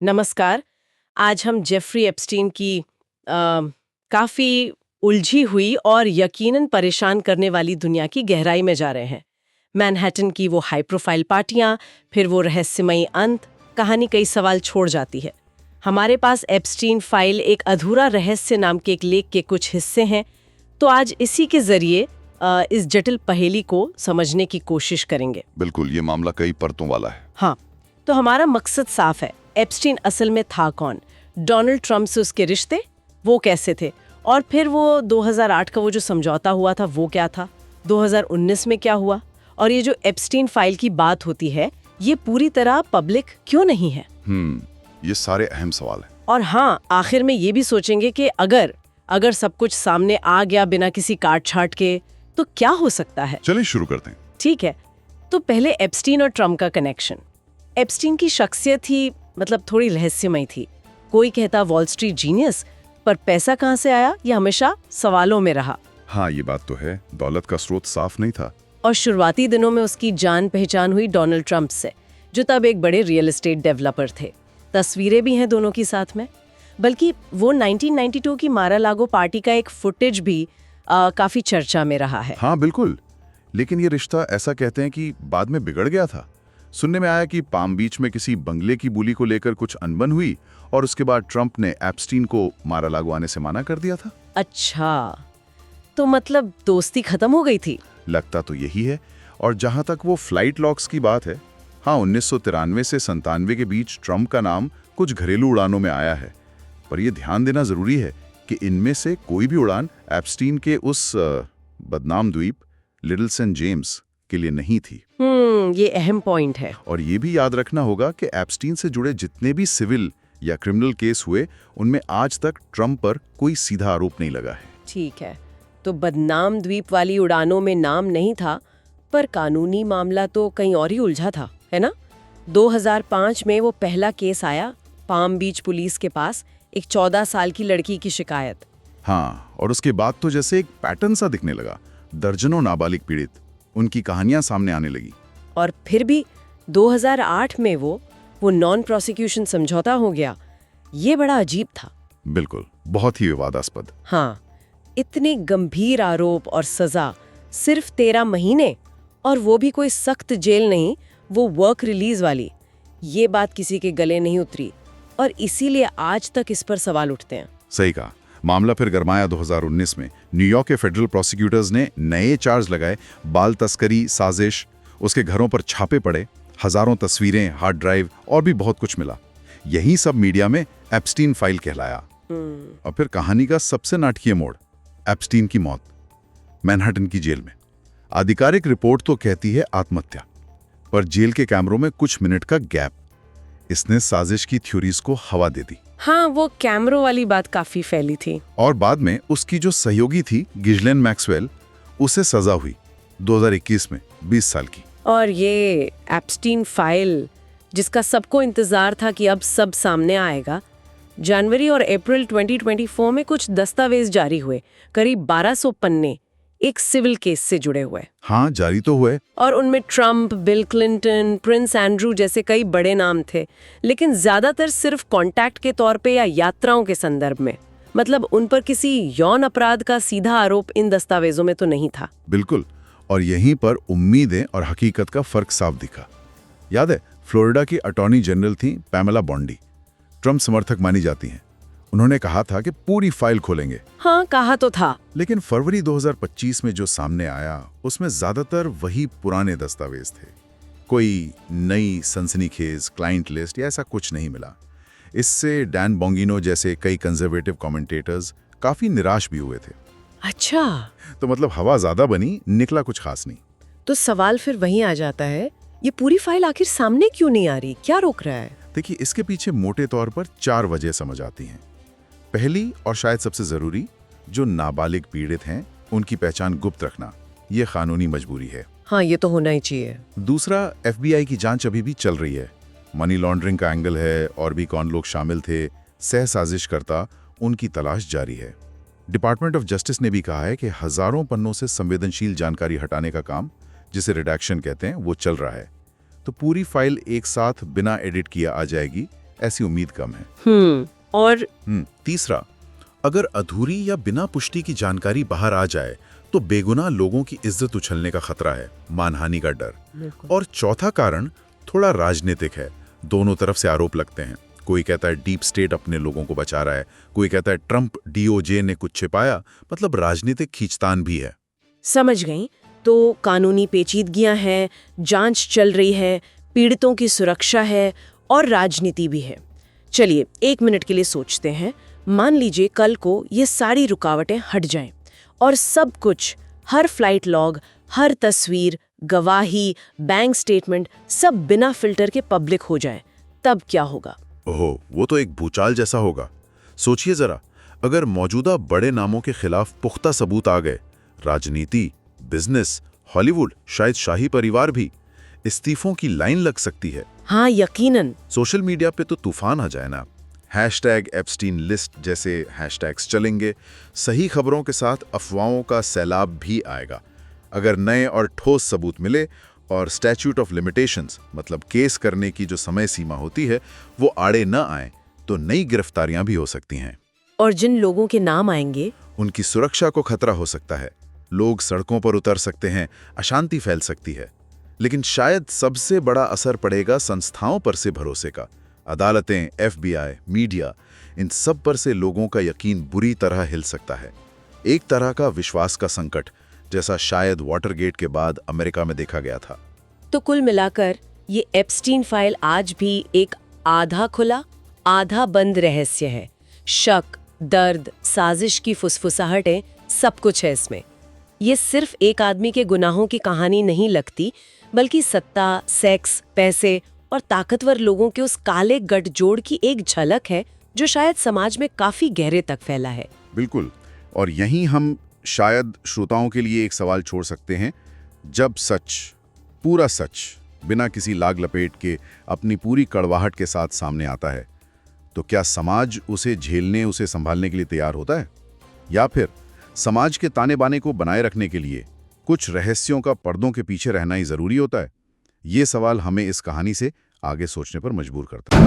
नमस्कार। आज हम जेफरी एप्स्टीन की काफ़ी उलझी हुई और यकीनन परेशान करने वाली दुनिया की गहराई में जा रहे हैं। मैनहट्टन की वो हाई प्रोफाइल पार्टियां, फिर वो रहस्यमयी अंत, कहानी कई सवाल छोड़ जाती है। हमारे पास एप्स्टीन फाइल एक अधूरा रहस्य नाम के एक लेख के कुछ हिस्से हैं, तो आज इसी के जरिए इस जटिल पहेली को समझने की कोशिश करेंगे। बिल्कुल, ये मामला कई परतों वाला है। हाँ, तो हमारा मकसद साफ है। एप्स्टीन असल में था कौन? डोनाल्ड ट्रंप से उसके रिश्ते वो कैसे थे? और फिर वो 2008 का वो जो समझौता हुआ था वो क्या था? 2019 में क्या हुआ? और ये जो एप्स्टीन फाइल की बात होती है, ये पूरी तरह पब्लिक क्यों नहीं है? ये सारे अहम सवाल हैं। और हाँ, आखिर में ये भी सोचेंगे कि अगर सब कुछ सामने आ गया बिना किसी काट छाट के, तो क्या हो सकता है? चलिए शुरू करते हैं। ठीक है, तो पहले एप्स्टीन और ट्रंप का कनेक्शन। एप्स्टीन की शख्सियत ही मतलब थोड़ी रहस्यमयी थी। कोई कहता वॉल स्ट्रीट जीनियस, पर पैसा कहाँ से आया ये हमेशा सवालों में रहा। हाँ, ये बात तो है, दौलत का स्रोत साफ नहीं था। और शुरुआती दिनों में उसकी जान पहचान हुई डोनाल्ड ट्रंप से, जो तब एक बड़े रियल एस्टेट डेवलपर थे। तस्वीरें भी हैं दोनों की साथ में। बल्कि वो 1992 की मारा-लागो पार्टी का एक फुटेज भी काफी चर्चा में रहा है। हाँ बिल्कुल, लेकिन ये रिश्ता ऐसा कहते हैं कि बाद में बिगड़ गया था। सुनने में आया कि पाम बीच में किसी बंगले की बोली को लेकर कुछ अनबन हुई और उसके बाद ट्रंप ने एप्स्टीन को मारा-लागो आने से मना कर दिया था। अच्छा, तो मतलब दोस्ती खत्म हो गई थी? लगता तो यही है। और जहां तक वो फ्लाइट लॉग्स की बात है, हाँ, 1993 से 97 के बीच ट्रंप का नाम कुछ घरेलू उड़ानों में आया है। पर यह ध्यान देना जरूरी है कि इनमें से कोई भी उड़ान एप्स्टीन के उस बदनाम द्वीप लिटिल सेंट जेम्स के लिए नहीं थी। ये अहम पॉइंट है। और ये भी याद रखना होगा कि एप्स्टीन से जुड़े जितने भी सिविल या क्रिमिनल केस हुए, उनमें आज तक ट्रंप पर कोई सीधा आरोप नहीं लगा है। ठीक है, तो बदनाम द्वीप वाली उड़ानों में नाम नहीं था, पर कानूनी मामला तो कहीं और ही उलझा था, है ना? 2005 में वो पहला केस आया, पाम बीच पुलिस के पास, एक 14 साल की लड़की की शिकायत। हाँ, और उसके बाद तो जैसे एक पैटर्न सा दिखने लगा। दर्जनों नाबालिग पीड़ित, उनकी कहानियां सामने आने लगी। और फिर भी 2008 में वो नॉन प्रोसिक्यूशन समझौता हो गया। ये बड़ा अजीब था। बिल्कुल, बहुत ही विवादास्पद। हाँ, इतने गंभीर आरोप और सजा, सिर्फ 13 महीने, और वो भी कोई सख्त जेल नहीं, वो वर्क रिलीज वाली। ये बात किसी के गले नहीं उतरी और इसीलिए आज तक इस पर सवाल उठते हैं। सही कहा। मामला फिर गरमाया 2019 में। न्यूयॉर्क के फेडरल प्रोसिक्यूटर्स ने नए चार्ज लगाए, बाल तस्करी, साजिश। उसके घरों पर छापे पड़े, हजारों तस्वीरें, हार्ड ड्राइव और भी बहुत कुछ मिला। यही सब मीडिया में एप्स्टीन फाइल कहलाया। और फिर कहानी का सबसे नाटकीय मोड़, एप्स्टीन की मौत मैनहट्टन की जेल में। आधिकारिक रिपोर्ट तो कहती है आत्महत्या, पर जेल के कैमरों में कुछ मिनट का गैप, इसने साजिश की थ्योरीज को हवा दे दी। हाँ, वो कैमरों वाली बात काफी फैली थी। और बाद में उसकी जो सहयोगी थी गिजलेन मैक्सवेल, उसे सजा हुई 2021 में 20 साल की। और ये एप्स्टीन फाइल, जिसका सबको इंतजार था कि अब सब सामने आएगा, जनवरी और अप्रैल 2024 में कुछ दस्तावेज जारी हुए, करीब 1200 पन्ने, एक सिविल केस से जुड़े हुए। हाँ, जारी तो हुए। और उनमें Trump, bill Clinton, Prince Andrew जैसे कई बड़े नाम थे, लेकिन ज्यादातर सिर्फ कॉन्टैक्ट के तौर पे या यात्राओं के संदर्भ में। मतलब उन पर किसी यौन अपराध का सीधा आरोप इन दस्तावेजों में तो नहीं था। बिल्कुल, और यहीं पर उम्मीदें और हकीकत का फर्क साफ दिखा। याद है, फ्लोरिडा की अटॉर्नी जनरल थी पैमेला बॉन्डी, ट्रंप समर्थक मानी जाती हैं। उन्होंने कहा था कि पूरी फाइल खोलेंगे। हाँ, कहा तो था। लेकिन फरवरी 2025 में जो सामने आया, उसमें ज्यादातर वही पुराने दस्तावेज थे। कोई नई सनसनीखेज क्लाइंट लिस्ट या ऐसा कुछ नहीं मिला। इससे डैन बोंगिनो जैसे कई कंजर्वेटिव कमेंटेटर्स काफी निराश भी हुए थे। अच्छा, तो मतलब हवा ज्यादा बनी, निकला कुछ खास नहीं। तो सवाल फिर वहीं आ जाता है, ये पूरी फाइल आखिर सामने क्यों नहीं आ रही? क्या रोक रहा है? देखिए, इसके पीछे मोटे तौर पर 4 वजह समझ आती हैं। पहली और शायद सबसे जरूरी, जो नाबालिग पीड़ित हैं उनकी पहचान गुप्त रखना, ये कानूनी मजबूरी है। हाँ, ये तो होना ही चाहिए। दूसरा, FBI की जांच अभी भी चल रही है। मनी लॉन्ड्रिंग का एंगल है, और भी कौन लोग शामिल थे, सह साजिशकर्ता, उनकी तलाश जारी है। डिपार्टमेंट ऑफ जस्टिस ने भी कहा है कि हजारों पन्नों से संवेदनशील जानकारी हटाने का काम, जिसे रिडैक्शन कहते हैं, वो चल रहा है। तो पूरी फाइल एक साथ बिना एडिट किया आ जाएगी, ऐसी उम्मीद कम है। और तीसरा, अगर अधूरी या बिना पुष्टि की जानकारी बाहर आ जाए तो बेगुनाह लोगों की इज्जत उछलने का खतरा है, मानहानि का डर। और चौथा कारण थोड़ा राजनीतिक है। दोनों तरफ से आरोप लगते हैं। कोई कहता है डीप स्टेट अपने लोगों को बचा रहा है, कोई कहता है ट्रंप डीओजे ने कुछ छिपाया, मतलब राजनीतिक खींचतान भी है। समझ गई। तो कानूनी पेचीदगियां हैं, जांच चल रही है, पीड़ितों की सुरक्षा है और राजनीति भी है। चलिए 1 मिनट के लिए सोचते हैं। मान लीजिए कल को ये सारी रुकावटें हट जाएं और सब कुछ, हर फ्लाइट लॉग, हर तस्वीर, गवाही, बैंक स्टेटमेंट, सब बिना फिल्टर के पब्लिक हो जाए, तब क्या होगा? ओहो, वो तो एक भूचाल जैसा होगा। सोचिए जरा, अगर मौजूदा बड़े नामों के खिलाफ पुख्ता सबूत आ गए, राजनीति, बिजनेस, हॉलीवुड, शायद शाही परिवार भी, इस्तीफों की लाइन लग सकती है। हाँ, यकीनन। सोशल मीडिया पे तो तूफान आ जाए ना। हैशटैग एप्स्टीन लिस्ट जैसे हैशटैग्स चलेंगे। सही खबरों के साथ अफवाहों का सैलाब भी आएगा। अगर नए और ठोस सबूत मिले और स्टैच्यूट ऑफ लिमिटेशंस, मतलब केस करने की जो समय सीमा होती है, वो आड़े न आए, तो नई गिरफ्तारियां भी हो सकती हैं। और जिन लोगों के नाम आएंगे, उनकी सुरक्षा को खतरा हो सकता है। लोग सड़कों पर उतर सकते हैं, अशांति फैल सकती है। लेकिन शायद सबसे बड़ा असर पड़ेगा संस्थाओं पर से भरोसे का। अदालतें, FBI, मीडिया, इन सब पर से लोगों का यकीन बुरी तरह हिल सकता है। एक तरह का विश्वास का संकट, जैसा शायद वाटरगेट के बाद अमेरिका में देखा गया था। तो कुल मिलाकर ये एप्स्टीन फाइल आज भी एक आधा खुला, आधा बंद रहस्य है। शक, दर्द, साजिश की फुसफुसाहटें, सब कुछ है इसमें। ये सिर्फ एक आदमी के गुनाहों की कहानी नहीं लगती, बल्कि सत्ता, सेक्स, पैसे और ताकतवर लोगों के उस काले गठजोड़ की एक झलक है, जो शायद समाज में काफी गहरे तक फैला है। बिल्कुल। और यहीं हम शायद श्रोताओं के लिए एक सवाल छोड़ सकते हैं। जब सच, पूरा सच, बिना किसी लाग लपेट के अपनी पूरी कड़वाहट के साथ सामने आता है, तो क्या समाज उसे झेलने, उसे संभालने के लिए तैयार होता है? या फिर समाज के ताने बाने को बनाए रखने के लिए कुछ रहस्यों का पर्दों के पीछे रहना ही जरूरी होता है? ये सवाल हमें इस कहानी से आगे सोचने पर मजबूर करता है।